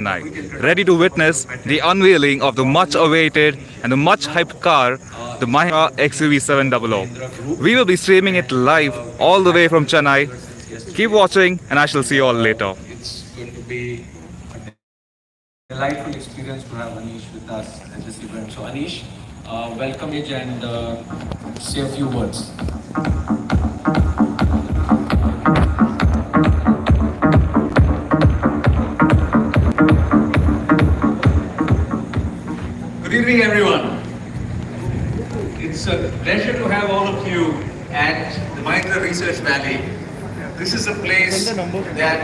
Chennai, ready to witness the unveiling of the much awaited and the much hyped car, the Mahindra XUV700. We will be streaming it live all the way from Chennai. Keep watching, and I shall see you all later. It's going to be a delightful experience to have Anish with us at this event. So Anish, welcome it and say a few words. Good evening, everyone. It's a pleasure to have all of you at the Mahindra Research Valley. This is a place that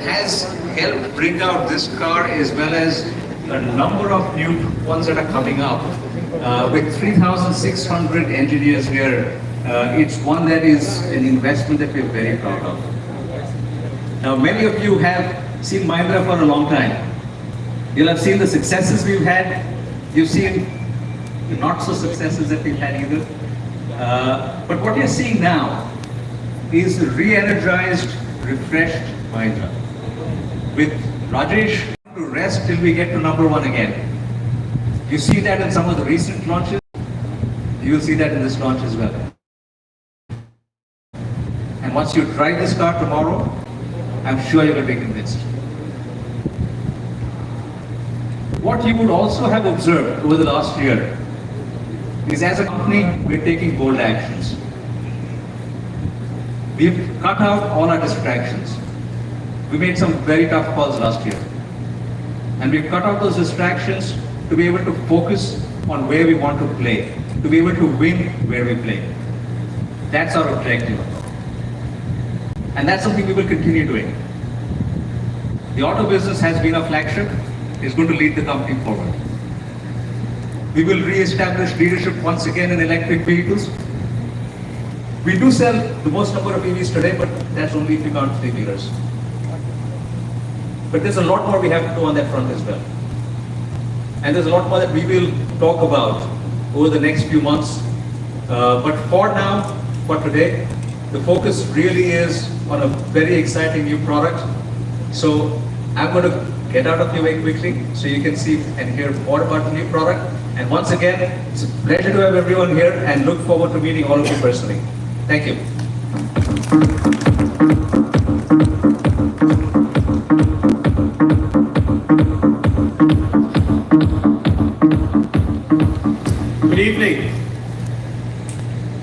has helped bring out this car as well as a number of new ones that are coming up. With 3,600 engineers here, it's one that is an investment that we're very proud of. Now, many of you have seen Mahindra for a long time. You'll have seen the successes we've had. You've seen the not so successes that we've had either. But what you're seeing now is re-energized, refreshed Mahindra. With Rajesh to rest till we get to number one again. You see that in some of the recent launches. You will see that in this launch as well. And once you drive this car tomorrow, I'm sure you will be convinced. What you would also have observed over the last year is, as a company, we're taking bold actions. We've cut out all our distractions. We made some very tough calls last year. And we've cut out those distractions to be able to focus on where we want to play, to be able to win where we play. That's our objective. And that's something we will continue doing. The auto business has been a flagship. It's going to lead the company forward. We will re-establish leadership once again in electric vehicles. We do sell the most number of EVs today, but that's only if you count 3-wheelers. But there's a lot more we have to do on that front as well. And there's a lot more that we will talk about over the next few months. But for now, for today, the focus really is on a very exciting new product. So I'm going to get out of your way quickly so you can see and hear more about the new product. And once again, it's a pleasure to have everyone here and look forward to meeting all of you personally. Thank you. Good evening.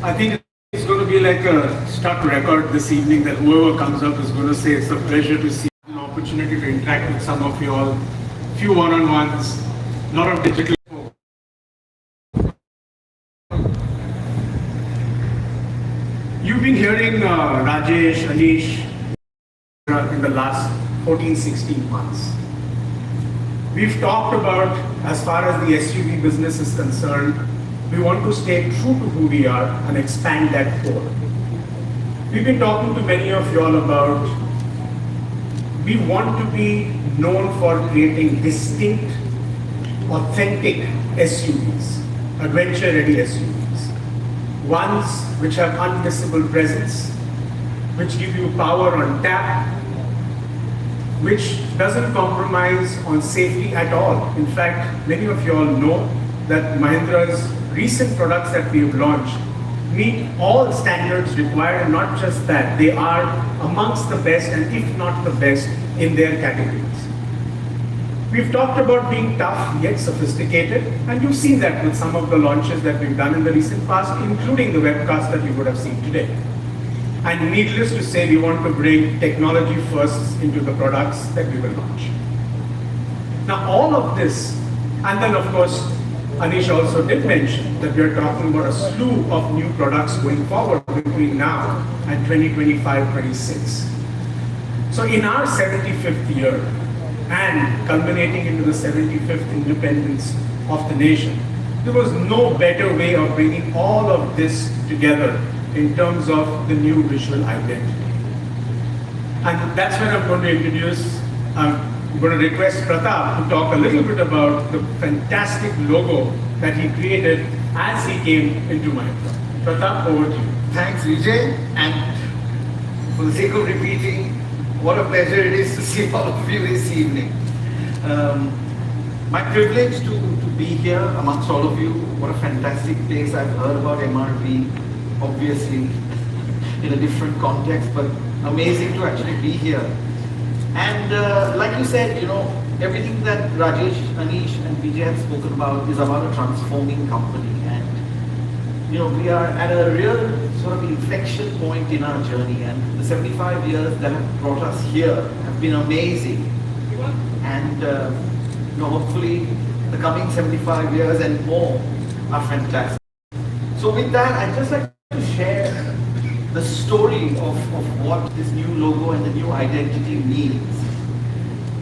I think it's going to be like a start record this evening that whoever comes up is going to say it's a pleasure to see an opportunity to interact with some of you all, few one-on-ones, a lot of digital. You've been hearing Rajesh, Anish in the last 14-16 months. We've talked about, as far as the SUV business is concerned, we want to stay true to who we are and expand that forward. We've been talking to many of you all about we want to be known for creating distinct, authentic SUVs, adventure-ready SUVs. Ones which have unmissable presence, which give you power on tap, which doesn't compromise on safety at all. In fact, many of you all know that Mahindra's recent products that we have launched meet all standards required, and not just that, they are amongst the best, and if not the best, in their categories. We've talked about being tough yet sophisticated, and you've seen that with some of the launches that we've done in the recent past, including the webcast that you would have seen today. And needless to say, we want to bring technology firsts into the products that we will launch. Now, all of this, and then of course, Anish also did mention that we are talking about a slew of new products going forward between now and 2025-26. So in our 75th year, and culminating into the 75th independence of the nation, there was no better way of bringing all of this together in terms of the new visual identity. And that's when I'm going to introduce, I'm going to request Pratap to talk a little bit about the fantastic logo that he created as he came into Mahindra. Pratap, over to you. Thanks, Vijay, and for the sake of repeating, what a pleasure it is to see all of you this evening. My privilege to be here amongst all of you. What a fantastic place. I've heard about MRV, obviously, in a different context, but amazing to actually be here. And like you said, you know, everything that Rajesh, Anish and Vijay have spoken about is about a transforming company. And, you know, we are at a real sort of inflection point in our journey. And the 75 years that have brought us here have been amazing. And, you know, hopefully the coming 75 years and more are fantastic. So with that, I'd just like to share the story of what this new logo and the new identity means.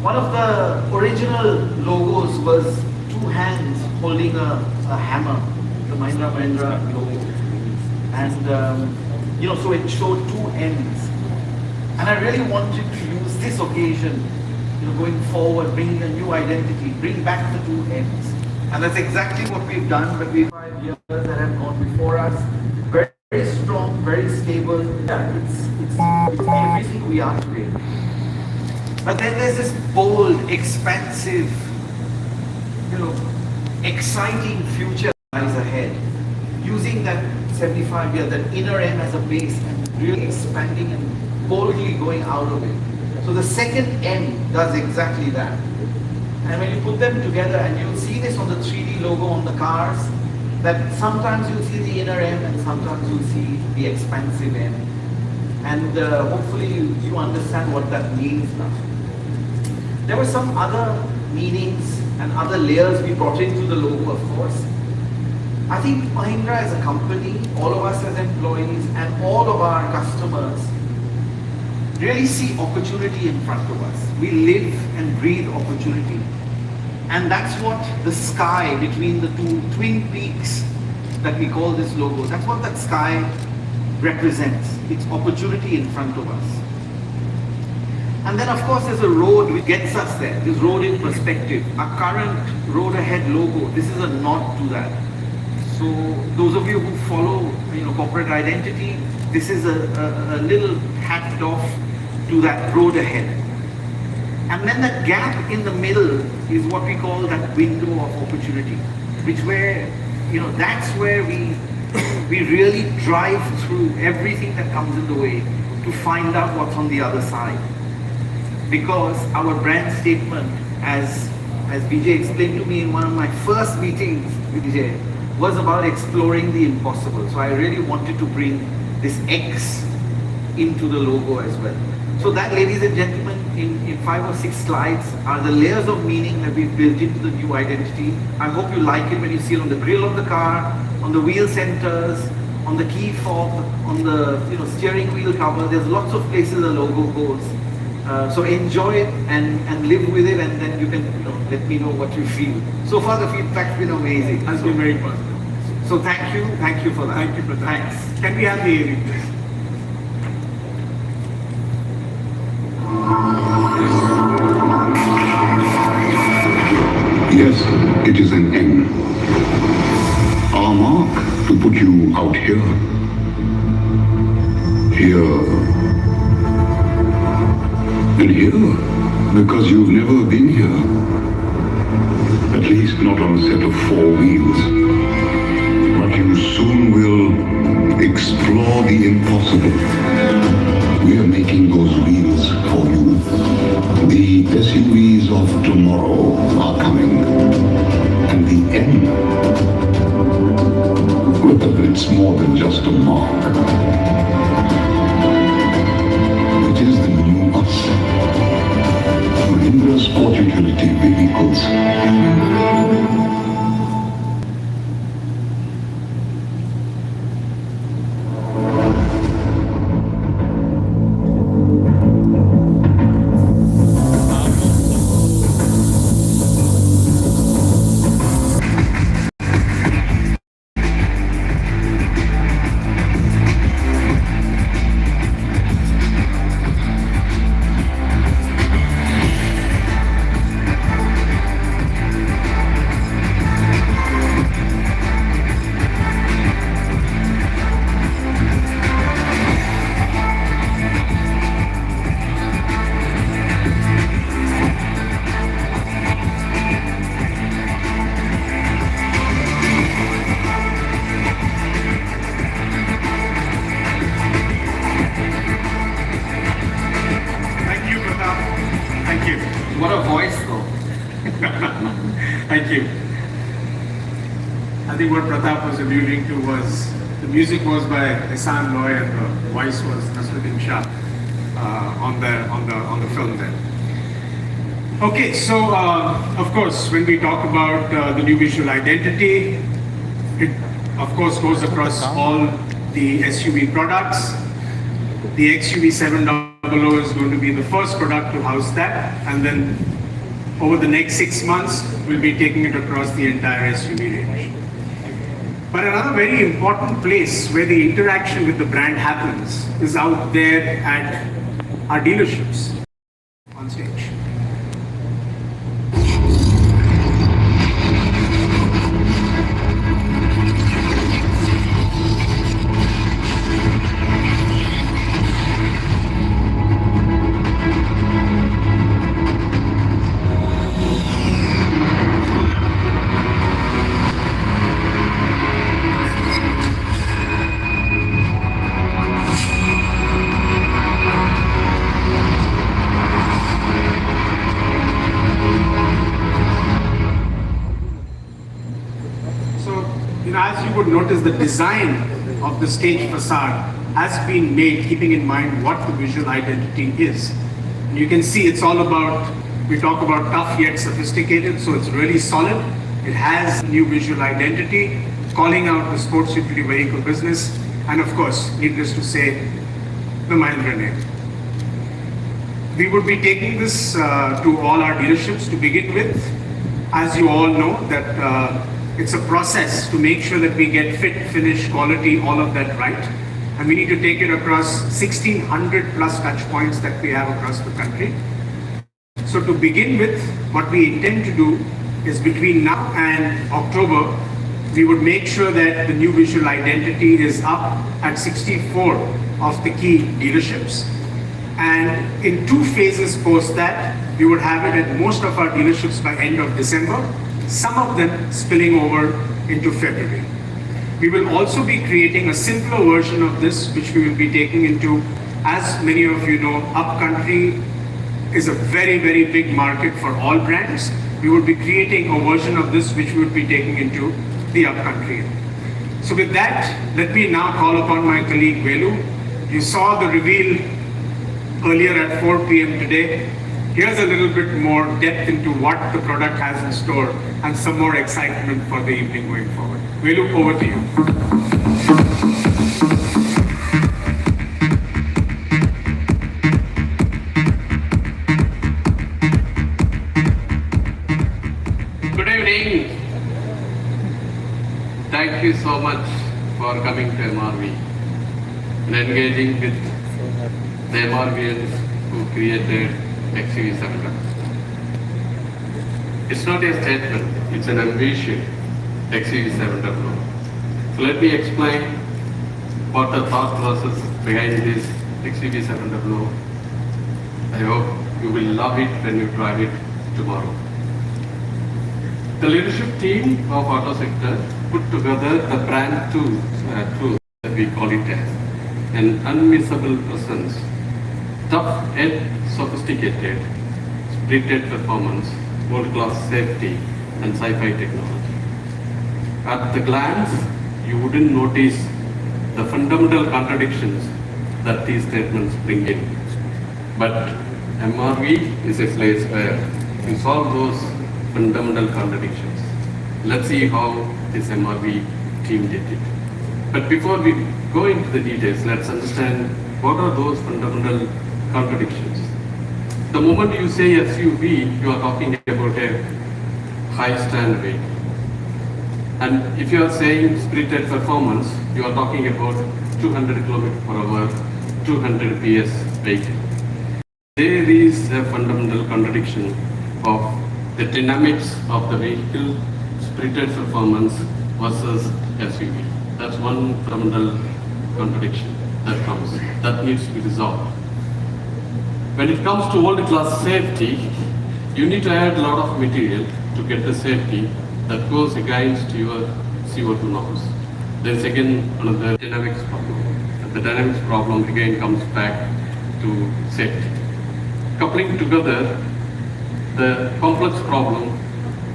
One of the original logos was two hands holding a hammer, the Mahindra logo. And, you know, so it showed two ends. And I really wanted to use this occasion, you know, going forward, bringing a new identity, bring back the two ends. And that's exactly what we've done, but we've 5 years that have gone before us. Very strong, very stable. Yeah, it's everything we are today. But then there's this bold, expansive, you know, exciting future lies ahead. Using that 75 years, that inner M as a base and really expanding and boldly going out of it. So the second M does exactly that. And when you put them together, and you'll see this on the 3D logo on the cars, that sometimes you'll see the inner M and sometimes you'll see the expansive M. And hopefully you understand what that means now. There were some other meanings and other layers we brought into the logo, of course. I think Mahindra as a company, all of us as employees and all of our customers really see opportunity in front of us. We live and breathe opportunity. And that's what the sky between the two twin peaks that we call this logo, that's what that sky represents. It's opportunity in front of us. And then of course there's a road which gets us there, this road in perspective. Our current road ahead logo, this is a nod to that. So those of you who follow, you know, corporate identity, this is a little hat off to that road ahead. And then that gap in the middle is what we call that window of opportunity, which where, you know, that's where we really drive through everything that comes in the way to find out what's on the other side. Because our brand statement, as Vijay explained to me in one of my first meetings with Vijay, was about exploring the impossible. So I really wanted to bring this X into the logo as well. So that, ladies and gentlemen, in 5 or 6 slides are the layers of meaning that we've built into the new identity. I hope you like it when you see it on the grille of the car, on the wheel centers, on the key fob, on the, you know, steering wheel cover. There's lots of places the logo goes. So enjoy it and live with it, and then you can, you know, let me know what you feel. So far the feedback's been amazing. Has been very positive. So thank you for that. Thank you for that. Thanks. Can we have the hearing, please? Yes, it is an N. Our mark to put you out here. Here. And here, because you've never been here. At least not on a set of 4 wheels. But you soon will explore the impossible. We are making those wheels for you. The SUVs of tomorrow are coming. And the N, well, it's more than just a mark. It is the new us. Mahindra Sport Utility Vehicles. voice though. Thank you. I think what Pratap was alluding to was the music was by Ehsan Loy and the voice was Nasruddin Shah on the film there. Okay, so of course, when we talk about the new visual identity, it of course goes across all the SUV products. The XUV700 is going to be the first product to house that, and then over the next 6 months, we'll be taking it across the entire SUV range. But another very important place where the interaction with the brand happens is out there at our dealerships on stage. As you would notice, the design of the stage facade has been made keeping in mind what the visual identity is. And you can see it's all about, we talk about tough yet sophisticated, so it's really solid. It has new visual identity, calling out the sports utility vehicle business, and of course, needless to say, the Mahindra name. We would be taking this to all our dealerships to begin with. As you all know, that it's a process to make sure that we get fit, finish, quality, all of that right. And we need to take it across 1,600 plus touch points that we have across the country. So to begin with, what we intend to do is between now and October, we would make sure that the new visual identity is up at 64 of the key dealerships. And in 2 phases post that, we would have it at most of our dealerships by end of December, some of them spilling over into February. We will also be creating a simpler version of this, which we will be taking into, as many of you know, upcountry is a very, very big market for all brands. We will be creating a version of this which we will be taking into the upcountry. So with that, let me now call upon my colleague Velu. You saw the reveal earlier at 4 p.m. today. Here's a little bit more depth into what the product has in store and some more excitement for the evening going forward. Velu, over to you. Good evening. Thank you so much for coming to MRV and engaging with the MRVians who created XUV700. It's not a statement, it's an ambition, XUV700. So let me explain what the thought process behind this XUV700. I hope you will love it when you drive it tomorrow. The leadership team of auto sector put together the brand tool that we call it as an unmissable presence, tough yet sophisticated, spirited performance, world-class safety, and sci-fi technology. At the glance, you wouldn't notice the fundamental contradictions that these statements bring in. But MRV is a place where you solve those fundamental contradictions. Let's see how this MRV team did it. But before we go into the details, let's understand what are those fundamental contradictions. The moment you say SUV, you are talking about a high stand weight. And if you are saying spirited performance, you are talking about 200 km/h, 200 PS vehicle. There is a fundamental contradiction of the dynamics of the vehicle, spirited performance versus SUV. That's one fundamental contradiction that needs to be resolved. When it comes to world-class safety, you need to add a lot of material to get the safety that goes against your CO2 norms. There's again another dynamics problem. And the dynamics problem again comes back to safety. Coupling together the complex problem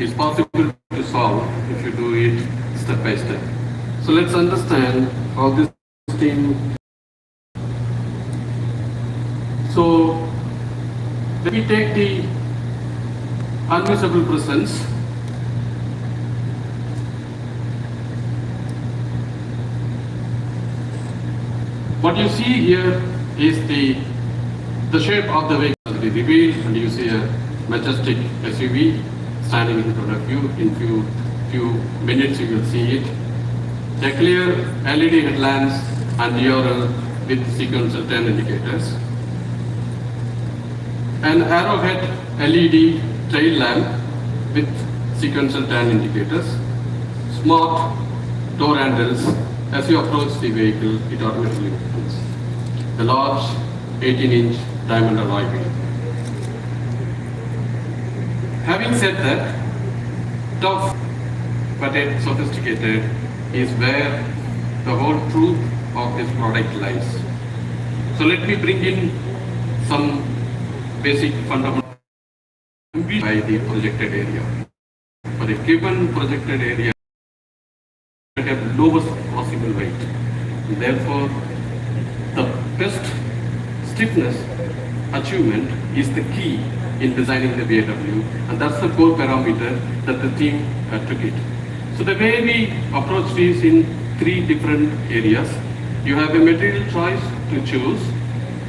is possible to solve if you do it step by step. So let's understand how this team. So let me take the unvisible presence. What you see here is the shape of the vehicle will be revealed, and you see a majestic SUV standing in front of you. In few minutes you will see it. A clear LED headlamps and DRL with sequential turn indicators. An arrowhead LED tail lamp with sequential turn indicators. Smart door handles. As you approach the vehicle, it automatically opens. The large 18-inch diamond alloy wheel. Having said that, tough but yet sophisticated is where the whole truth of this product lies. So let me bring in some basic fundamentals by the projected area. For a given projected area, have lowest possible weight. Therefore, the best stiffness achievement is the key in designing the VAW, and that's the core parameter that the team took it. So the way we approach this in three different areas. You have a material choice to choose,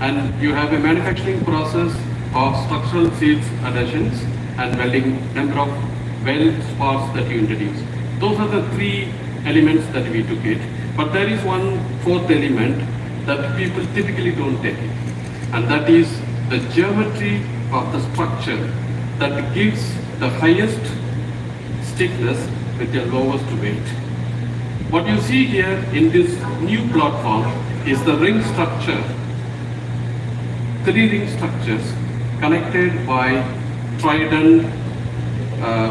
and you have a manufacturing process of structural seals, adhesions, and welding number of weld parts that you introduce. Those are the three elements that we took it, but there is one fourth element that people typically don't take it, and that is the geometry of the structure that gives the highest stiffness with the lowest weight. What you see here in this new platform is the ring structure, three ring structures connected by trident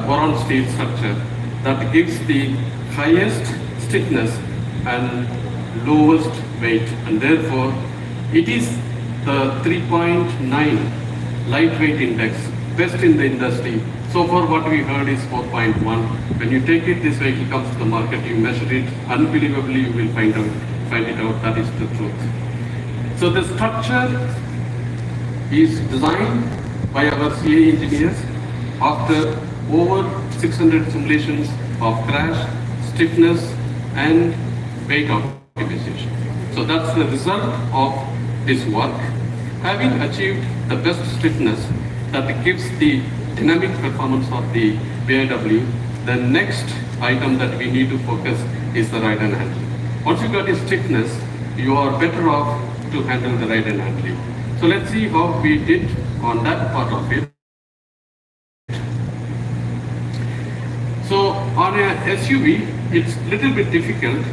boron steel structure that gives the highest stiffness and lowest weight, and therefore it is the 3.9 lightweight index, best in the industry. So far what we heard is 4.1. When you take it, this vehicle comes to the market, you measure it, unbelievably you will find it out that is the truth. So the structure is designed by our CA engineers after over 600 simulations of crash, stiffness and weight optimization. So that's the result of this work. Having achieved the best stiffness that gives the dynamic performance of the VAW, the next item that we need to focus is the ride and handling. Once you got a stiffness, you are better off to handle the ride and handling. So let's see how we did on that part of it. So on a SUV, it's a little bit difficult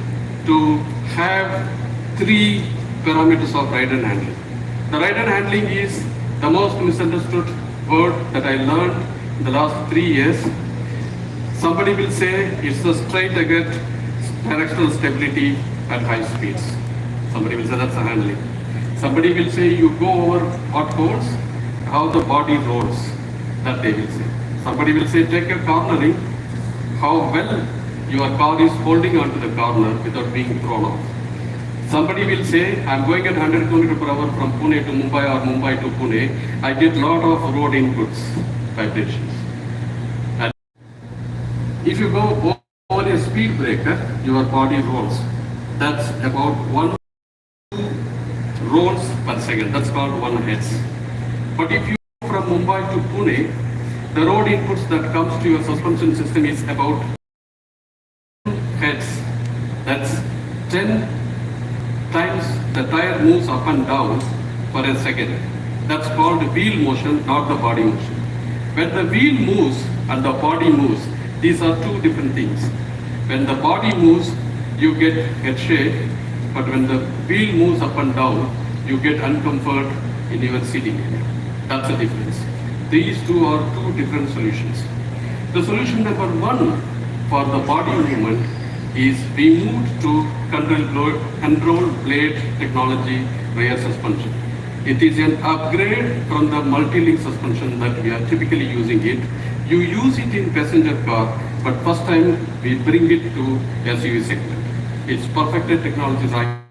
to have three parameters of ride and handling. The ride and handling is the most misunderstood word that I learned in the last 3 years. Somebody will say it's the straight ahead directional stability at high speeds. Somebody will say that's a handling. Somebody will say you go over potholes, how the body rolls, that they will say. Somebody will say take a cornering, how well your car is holding onto the corner without being thrown off. Somebody will say, I'm going at 100 km per hour from Pune to Mumbai or Mumbai to Pune. I get lot of road inputs, vibrations. And if you go over a speed breaker, your body rolls. That's about 1 rolls per second. That's called 1 hertz. But if you go from Mumbai to Pune, the road inputs that comes to your suspension system is about hertz. That's 10 times the tire moves up and down for a second. That's called wheel motion, not the body motion. When the wheel moves and the body moves, these are two different things. When the body moves, you get head shake, but when the wheel moves up and down, you get uncomfort in your seating area. That's the difference. These two are two different solutions. The solution number one for the body movement is we moved to control blade technology rear suspension. It is an upgrade from the multi-link suspension that we are typically using it. You use it in passenger car, but first time we bring it to SUV segment. It's perfected technology right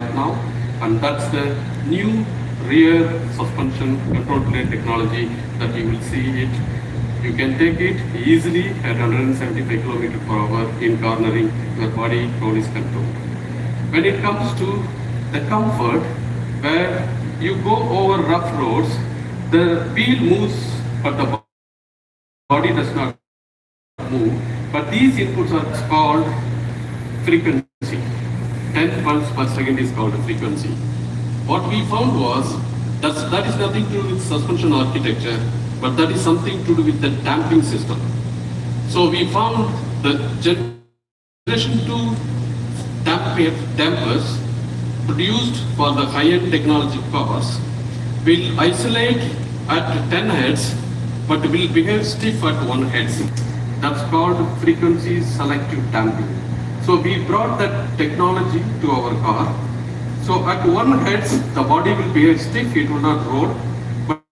now, and that's the new rear suspension control plate technology that you will see it. You can take it easily at 175 km/h in cornering. Your body control is controlled. When it comes to the comfort, where you go over rough roads, the wheel moves, but the body does not move. But these inputs are called frequency. 10 pulse per second is called a frequency. What we found was that is nothing to do with suspension architecture, but that is something to do with the damping system. So we found the generation 2 dampers produced for the high-end technology cars will isolate at 10 Hz, but will behave stiff at 1 Hz. That's called frequency selective damping. So we brought that technology to our car. So at 1 Hz, the body will behave stiff, it will not roll. But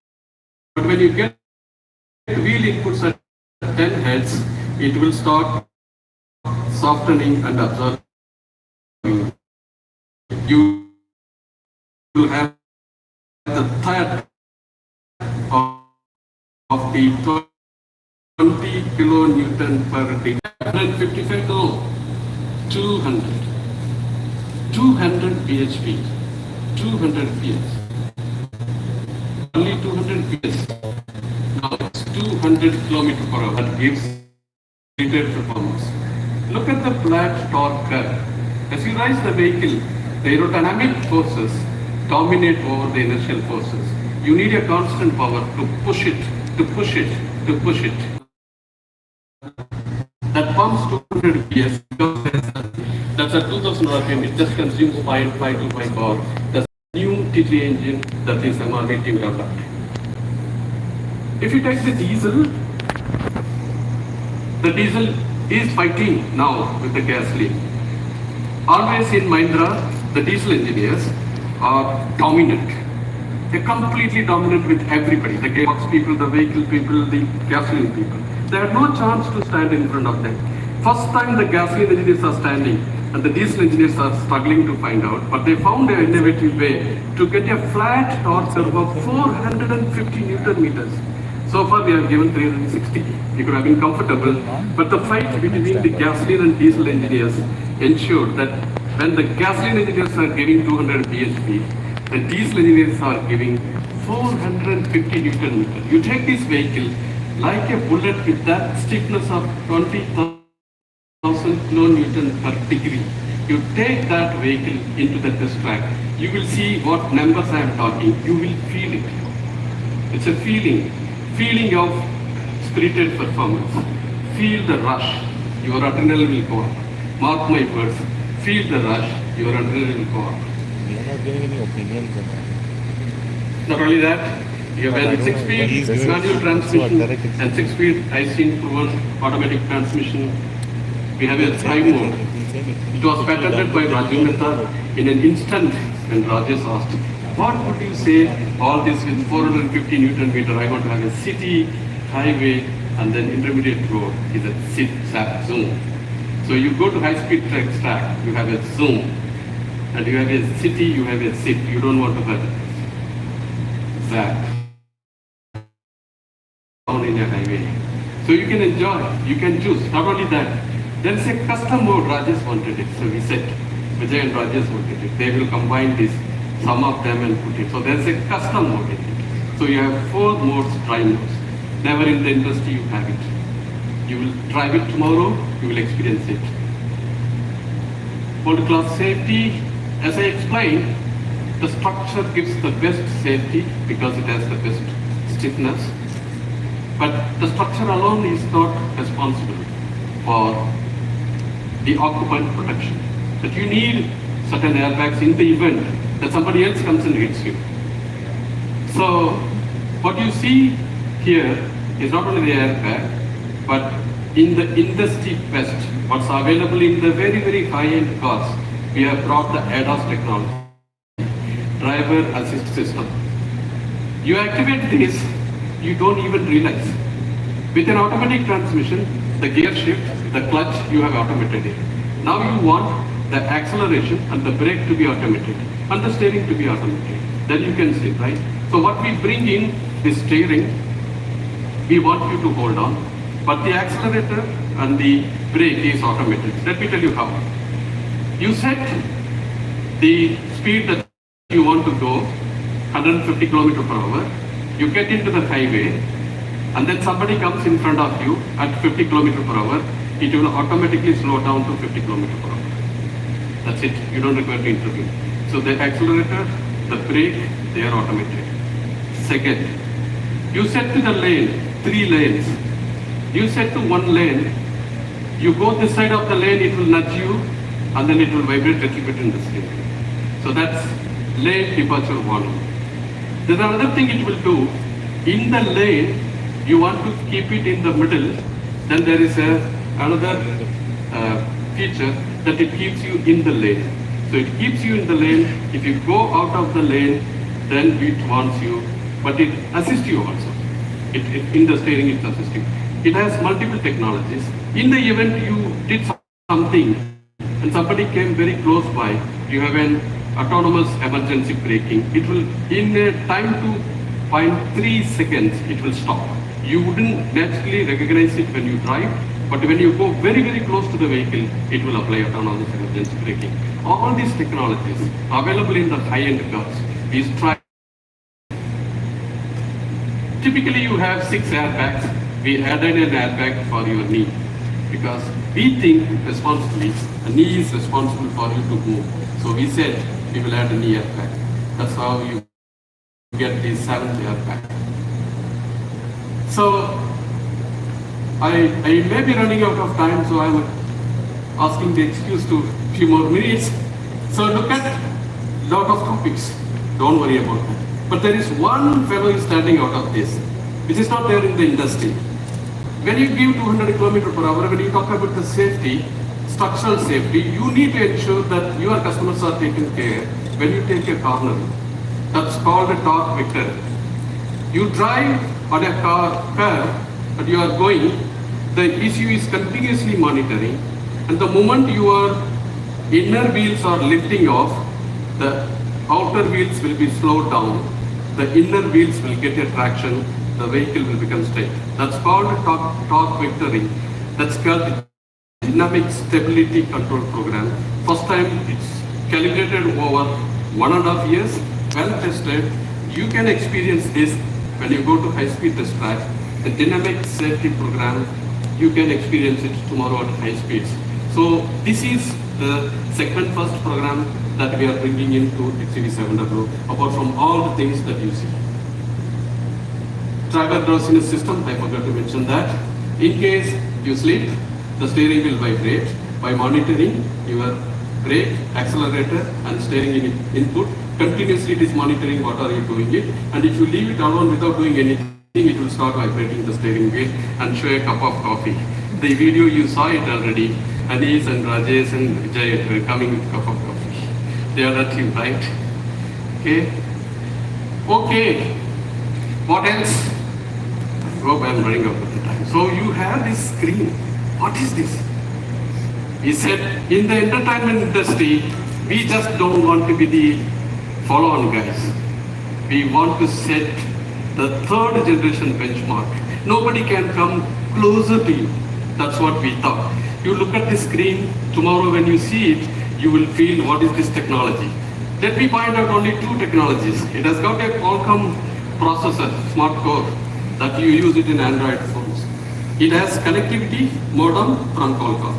when you get wheel inputs at 10 Hz, it will start softening and absorbing. You will have the third of the 20 kilonewton per day. 155 no, 200 bhp, 200 ps, only 200 ps. Now it's 200 km/h. That gives rated performance. Look at the flat torque curve. As you rise the vehicle, the aerodynamic forces dominate over the inertial forces. You need a constant power to push it, to push it, to push it. That pumps 200 PS, that's a 2000 RPM, it just consumes 5.5 power. That's a new T3 engine that is MRV team developed. If you take the diesel is fighting now with the gasoline. Always in Mahindra, the diesel engineers are dominant. They're completely dominant with everybody. The gearbox people, the vehicle people, the gasoline people. They had no chance to stand in front of them. First time the gasoline engineers are standing and the diesel engineers are struggling to find out, but they found an innovative way to get a flat torque curve of 450 Newton meters. So far we have given 360. We could have been comfortable, but the fight between the gasoline and diesel engineers ensured that when the gasoline engineers are giving 200 bhp, the diesel engineers are giving 450 Newton meter. You take this vehicle like a bullet with that stiffness of 20,000 kilonewton per degree. You take that vehicle into the test track, you will see what numbers I am talking. You will feel it. It's a feeling of spirited performance. Feel the rush, your adrenaline will go up. Mark my words, feel the rush, your adrenaline will go up. We are not giving any opinions on that. Not only that, you have a 6-speed manual transmission and 6-speed IC-proven automatic transmission. We have a drive mode. It was patented by Raju Mehta in an instant when Rajesh asked, what would you say all this with 450 Newton meter? I want to have a city, highway, and then intermediate road is a zap zoom. So you go to high-speed track, you have a zoom. And you have a city, you have a zip. You don't want to have zap down in a highway. So you can enjoy, you can choose. Not only that, there is a custom mode. Rajesh wanted it. So we said, Vijay and Rajesh wanted it. They will combine this, some of them and put it. So there is a custom mode in it. So you have 4 modes, drive modes. Never in the industry you have it. You will drive it tomorrow, you will experience it. World class safety, as I explained, the structure gives the best safety because it has the best stiffness. But the structure alone is not responsible for the occupant protection. But you need certain airbags in the event that somebody else comes and hits you. So what you see here is not only the airbag, but in the industry best, what's available in the very, very high-end cars, we have brought the ADAS technology. driver assist system. You activate this, you don't even realize. With an automatic transmission, the gear shift, the clutch, you have automated it. Now you want the acceleration and the brake to be automated and the steering to be automated. Then you can see, right? So what we bring in the steering, we want you to hold on, but the accelerator and the brake is automated. Let me tell you how. You set the speed that you want to go, 150 km per hour. You get into the highway, and then somebody comes in front of you at 50 km per hour. It will automatically slow down to 50 km per hour. That's it. You don't require to intervene. So the accelerator, the brake, they are automated. Second, you set to the lane, 3 lanes. You set to 1 lane, you go this side of the lane, it will nudge you, and then it will vibrate a little bit in the steering. So that's lane departure warning. There's another thing it will do. In the lane, you want to keep it in the middle, then there is another feature that it keeps you in the lane. So it keeps you in the lane. If you go out of the lane, then it warns you, but it assists you also. In the steering, it assists you. It has multiple technologies. In the event you did something and somebody came very close by, you have an autonomous emergency braking. It will, in a time to 0.3 seconds, it will stop. You wouldn't naturally recognize it when you drive, but when you go very, very close to the vehicle, it will apply autonomous emergency braking. All these technologies available in the high-end cars is tried. Typically, you have 6 airbags. We added an airbag for your knee because we think responsibly, a knee is responsible for you to move. So we said we will add a knee airbag. That's how you get the 7th airbag. So I may be running out of time, so I'm asking the excuse to a few more minutes. So look at a lot of topics. Don't worry about that. But there is one fellow standing out of this, which is not there in the industry. When you give 200 km per hour, when you talk about the safety, structural safety, you need to ensure that your customers are taken care when you take a corner. That's called a torque vector. You drive on a car, but you are going, the ECU is continuously monitoring, and the moment your inner wheels are lifting off, the outer wheels will be slowed down, the inner wheels will get a traction, the vehicle will become straight. That's called torque vectoring. That's called dynamic stability control program. First time it's calibrated over 1.5 years, well tested. You can experience this when you go to high-speed test track. The dynamic safety program, you can experience it tomorrow at high speeds. So this is the segment first program that we are bringing into XUV700, apart from all the things that you see. Driver drowsiness system, I forgot to mention that. In case you sleep, the steering will vibrate by monitoring your brake, accelerator and steering input. Continuously it is monitoring what are you doing it, and if you leave it alone without doing anything, it will start vibrating the steering wheel and show a cup of coffee. The video you saw it already. Anish and Rajesh and Vijay were coming with a cup of coffee. They are the team, right? Okay. Okay. What else? I hope I am running out of the time. So you have this screen. What is this? He said, in the entertainment industry, we just don't want to be the follow-on guys. We want to set the 3rd generation benchmark. Nobody can come closer to you. That's what we thought. You look at the screen, tomorrow when you see it, you will feel what is this technology. Let me point out only 2 technologies. It has got a Qualcomm processor, smart core, that you use it in Android phones. It has connectivity modem from Qualcomm.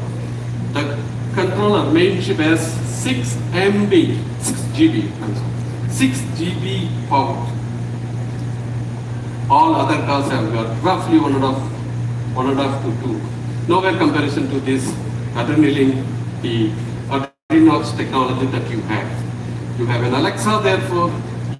The controller main chip has 6 GB, 6 GB power. All other cars have got roughly 1.5 to 2. Nowhere comparison to this adrenaline, the Adrenox technology that you have. You have an Alexa, therefore,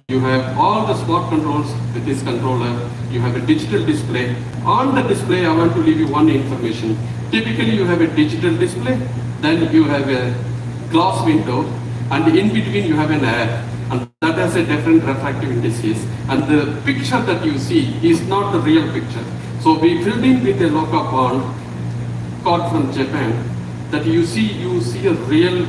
you have all the smart controls with this controller. You have a digital display. On the display, I want to leave you one information. Typically, you have a digital display, then you have a glass window, and in between you have an air. And that has a different refractive indices, and the picture that you see is not the real picture. So we filled in with a local bond card from Japan that you see a real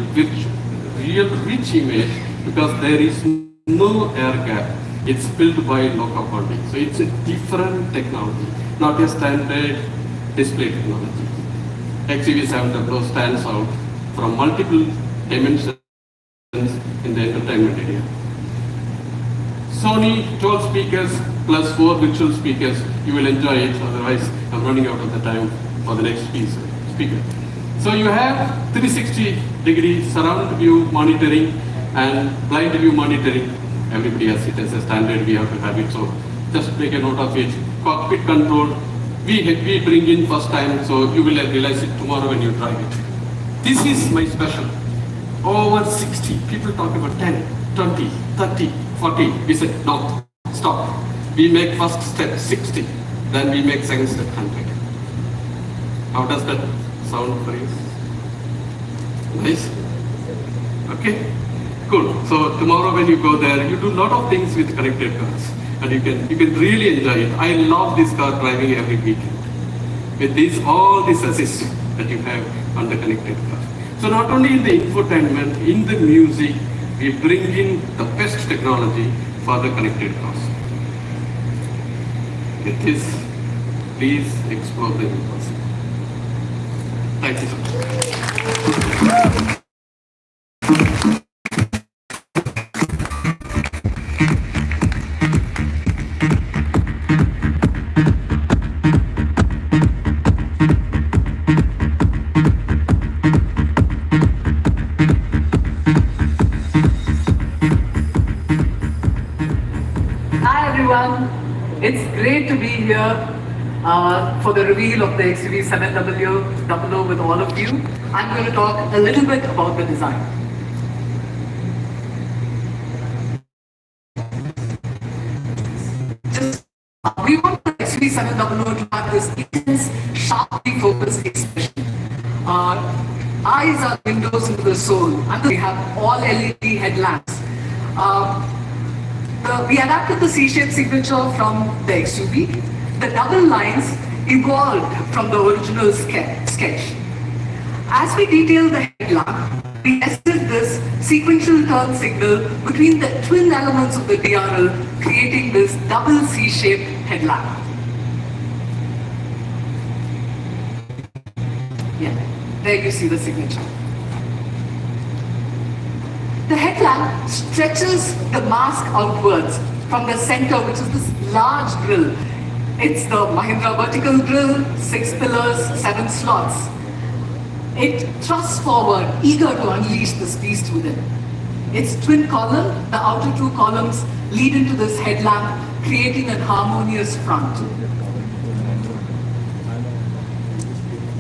rich image because there is no air gap. It's filled by local bonding. So it's a different technology, not a standard display technology. XUV700 stands out from multiple dimensions in the entertainment area. Sony 12 speakers plus 4 virtual speakers, you will enjoy it, otherwise I'm running out of the time for the next speaker. So you have 360-degree surround view monitoring and blind view monitoring. Everybody has it as a standard, we have to have it, so just make a note of it. Cockpit control, we bring in first time, so you will realize it tomorrow when you drive it. This is my special. Over 60, people talk about 10, 20, 30, 40. We said, no, stop. We make first step 60, then we make second step 100. How does that sound for you? Nice? Okay, cool. So tomorrow when you go there, you do a lot of things with connected cars, and you can really enjoy it. I love this car driving every weekend with all this assist that you have on the connected car. So not only in the infotainment, in the music, we bring in the best technology for the connected cars. With this, please explore the impossible. Thank you so much. It's great to be here for the reveal of the XUV700 with all of you. I'm going to talk a little bit about the design. We want the XUV700 to have this intense, sharply focused expression. Eyes are windows into the soul, and we have all LED headlamps. We adapted the C-shaped signature from the XUV. The double lines evolved from the original sketch. As we detailed the headlamp, we tested this sequential turn signal between the twin elements of the DRL, creating this double C-shaped headlamp. Yeah, there you see the signature. The headlamp stretches the mask outwards from the center, which is this large grille. It's the Mahindra vertical grille, 6 pillars, 7 slots. It thrusts forward, eager to unleash this beast within. Its twin column, the outer 2 columns, lead into this headlamp, creating an harmonious front.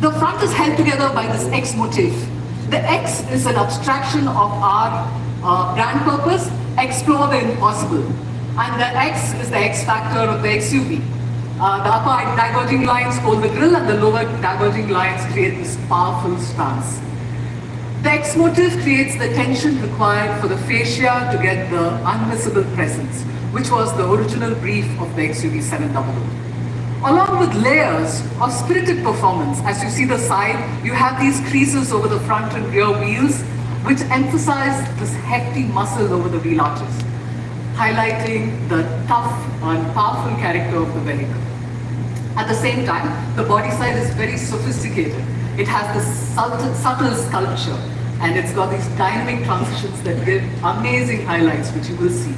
The front is held together by this X motif. The X is an abstraction of our brand purpose, explore the impossible. And the X is the X factor of the XUV. The upper diverging lines hold the grille and the lower diverging lines create this powerful stance. The X motif creates the tension required for the fascia to get the unmissable presence, which was the original brief of the XUV700. Along with layers of spirited performance, as you see the side, you have these creases over the front and rear wheels, which emphasize this hefty muscle over the wheel arches, highlighting the tough and powerful character of the vehicle. At the same time, the body side is very sophisticated. It has this subtle sculpture, and it's got these dynamic transitions that give amazing highlights, which you will see.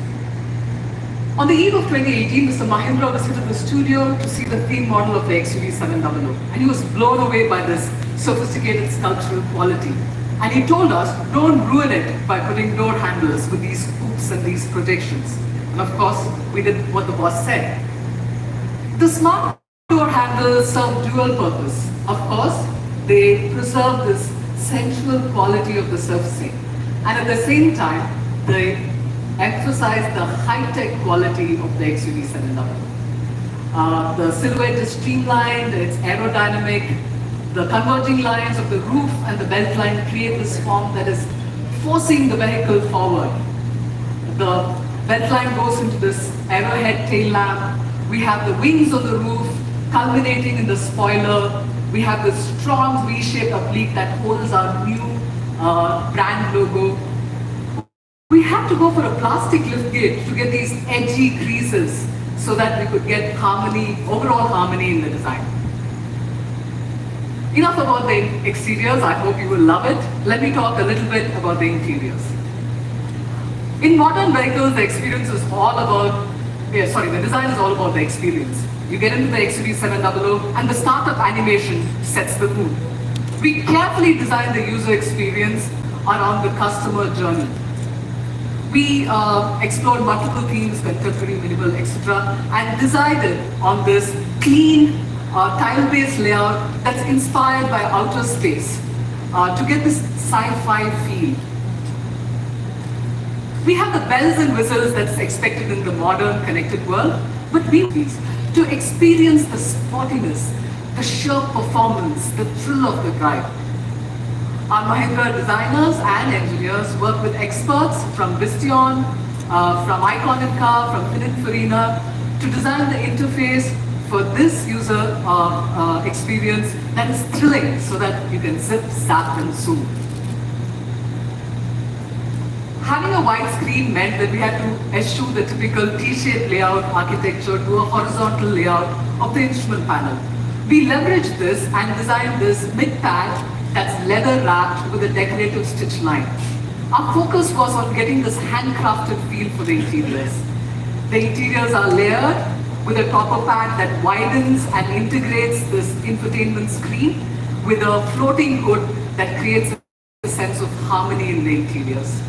On the eve of 2018, Mr. Mahindra visited the studio to see the theme model of the XUV700, and he was blown away by this sophisticated sculptural quality. And he told us, don't ruin it by putting door handles with these hoops and these projections. And of course, we did what the boss said. The smart door handles serve dual purpose. Of course, they preserve this sensual quality of the surfacing. And at the same time, they emphasize the high-tech quality of the XUV700. The silhouette is streamlined, it's aerodynamic. The converging lines of the roof and the belt line create this form that is forcing the vehicle forward. The Beltline goes into this arrowhead tail lamp. We have the wings on the roof, culminating in the spoiler. We have the strong V-shaped oblique that holds our new brand logo. We had to go for a plastic liftgate to get these edgy creases so that we could get harmony, overall harmony in the design. Enough about the exteriors, I hope you will love it. Let me talk a little bit about the interiors. In modern vehicles, the experience is all about, the design is all about the experience. You get into the XUV700 and the startup animation sets the mood. We carefully design the user experience around the customer journey. We explored multiple themes, contemporary, minimal, etc., and decided on this clean, tile-based layout that's inspired by outer space to get this sci-fi feel. We have the bells and whistles that's expected in the modern connected world, but we to experience the sportiness, the sheer performance, the thrill of the drive. Our Mahindra designers and engineers work with experts from Visteon, from Icon & Car, from Pininfarina to design the interface for this user experience that is thrilling so that you can zip, zap and zoom. Having a wide screen meant that we had to eschew the typical T-shaped layout architecture to a horizontal layout of the instrument panel. We leveraged this and designed this mid-pad that's leather wrapped with a decorative stitch line. Our focus was on getting this handcrafted feel for the interiors. The interiors are layered with a topper pad that widens and integrates this infotainment screen with a floating hood that creates a sense of harmony in the interiors.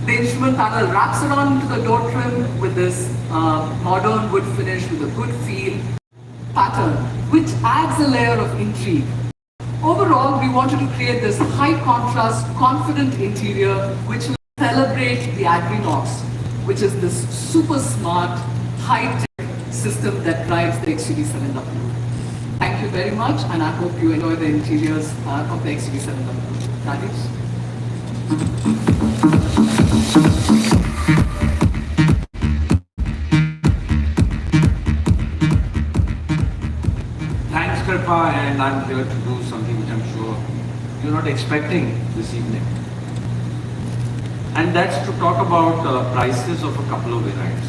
The instrument panel wraps around into the door trim with this modern wood finish with a good feel pattern, which adds a layer of intrigue. Overall, we wanted to create this high contrast, confident interior which will celebrate the Agrinox, which is this super smart, high-tech system that drives the XUV700. Thank you very much, and I hope you enjoy the interiors of the XUV700. Rajesh? Thanks, Kripa, and I'm here to do something which I'm sure you're not expecting this evening. And that's to talk about prices of a couple of variants.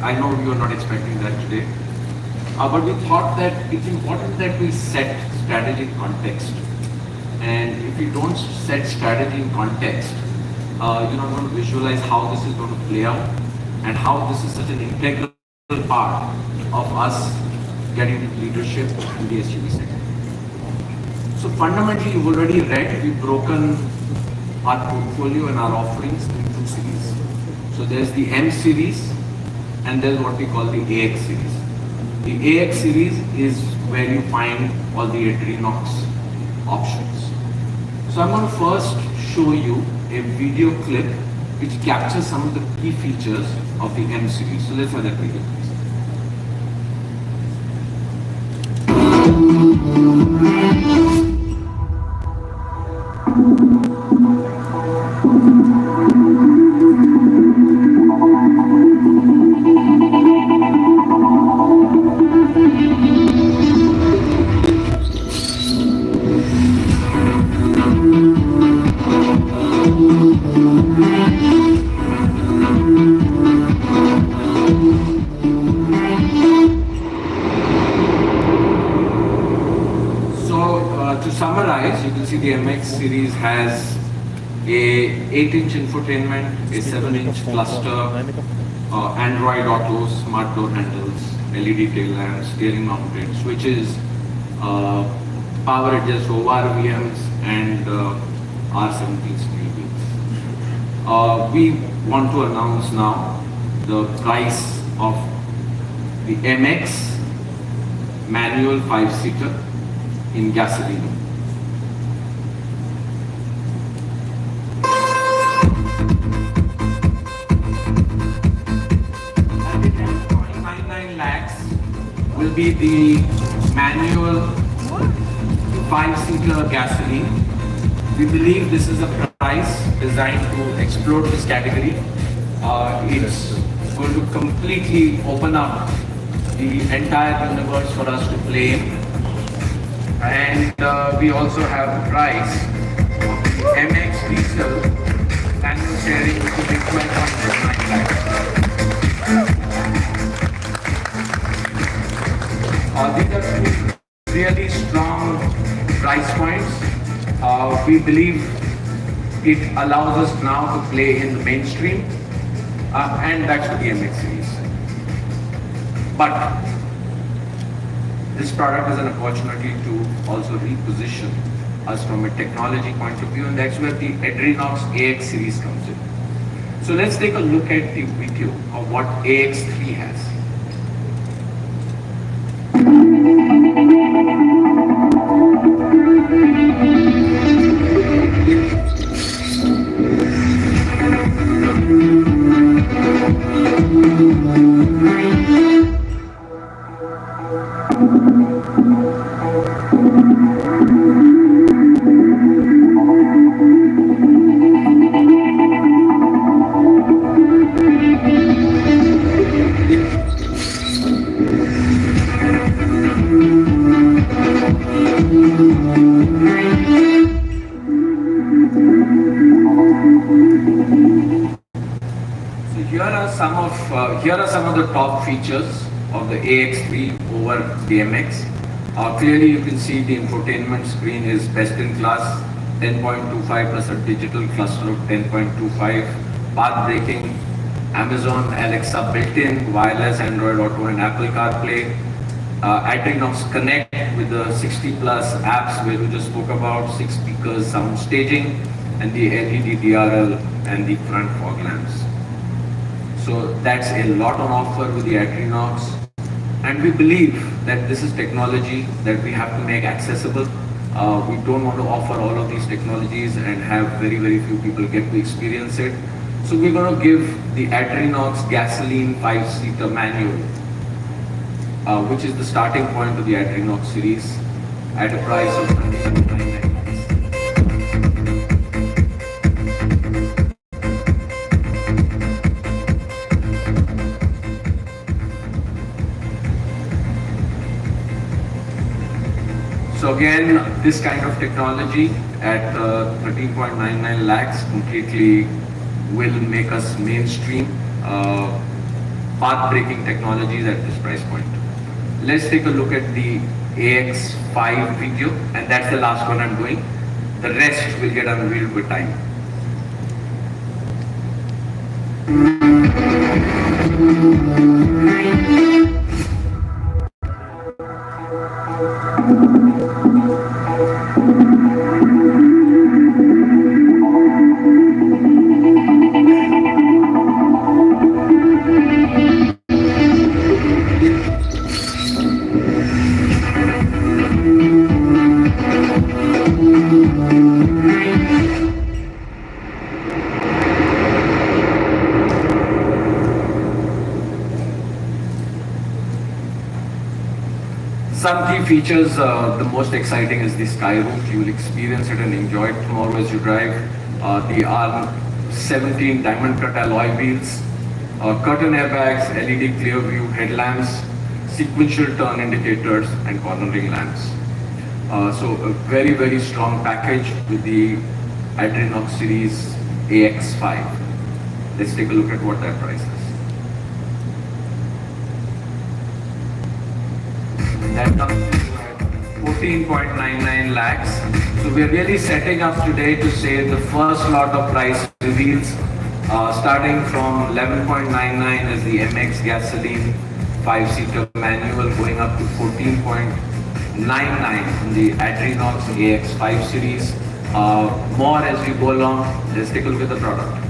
I know you're not expecting that today, but we thought that it's important that we set strategy in context. And if you don't set strategy in context, you're not going to visualize how this is going to play out and how this is such an integral part of us getting into leadership in the SUV segment. So fundamentally, you've already read, we've broken our portfolio and our offerings into two series. So there's the M series and there's what we call the AX series. The AX series is where you find all the Adrenox options. So I'm going to first show you a video clip which captures some of the key features of the M series. So let's have that video, please. To summarize, you can see the MX series has a 8-inch infotainment, a 7-inch cluster, Android Auto, smart door handles, LED tail lamps, steering mounted switches, power adjust ORVMs, and R17 steel wheels. We want to announce now the price of the MX manual 5-seater in gasoline. And it is 0.99 lakhs will be the manual 5-seater gasoline. We believe this is a price price designed to explore this category. It's going to completely open up the entire universe for us to play in. And we also have the price of the MX diesel annual sharing, which will be 12.9 lakhs. These are two really strong price points. We believe it allows us now to play in the mainstream, and that's the MX series. But this product is an opportunity to also reposition us from a technology point of view, and that's where the Adrenox AX series comes in. So let's take a look at the video of what AX3 has. Here are some of the top features of the AX3 over the MX. Clearly you can see the infotainment screen is best in class, 10.25 plus a digital cluster of 10.25, path braking, Amazon Alexa built-in, wireless Android Auto and Apple CarPlay, Adrenox Connect with the 60 plus apps where we just spoke about, 6 speakers, sound staging, and the LED DRL and the front fog lamps. So that's a lot on offer with the Adrenox, and we believe that this is technology that we have to make accessible. We don't want to offer all of these technologies and have very few people get to experience it. So we're going to give the Adrenox gasoline 5-seater manual, which is the starting point of the Adrenox series, at a price of 29,999. So again, this kind of technology at 13.99 lakhs completely will make us mainstream path-breaking technologies at this price point. Let's take a look at the AX5 video, and that's the last one I'm doing. The rest will get unveiled with time. Some key features, the most exciting is the sky roof. You will experience it and enjoy it tomorrow as you drive. The R17 diamond cut alloy wheels, curtain airbags, LED clear view headlamps, sequential turn indicators and cornering lamps. So a very strong package with the Adrenox series AX5. Let's take a look at what that price is. That comes to 14.99 lakhs. So we're really setting up today to say the first lot of price reveals, starting from 11.99 is the MX gasoline 5-seater manual, going up to 14.99 in the Adrenox AX5 series. More as we go along. Let's take a look at the product.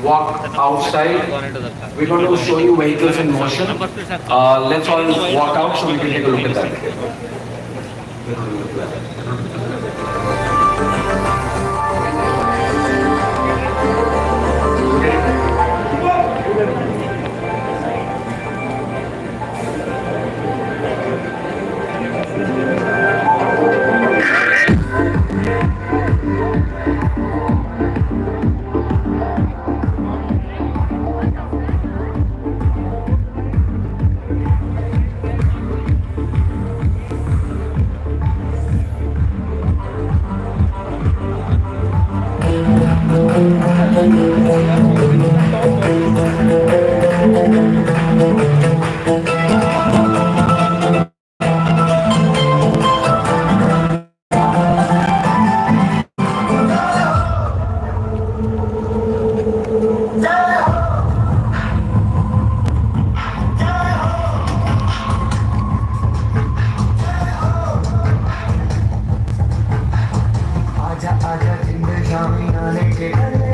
walk outside. We're going to show you vehicles in motion. Let's all walk out so we can take a look at that. आजा आजा जिंद शामी आने के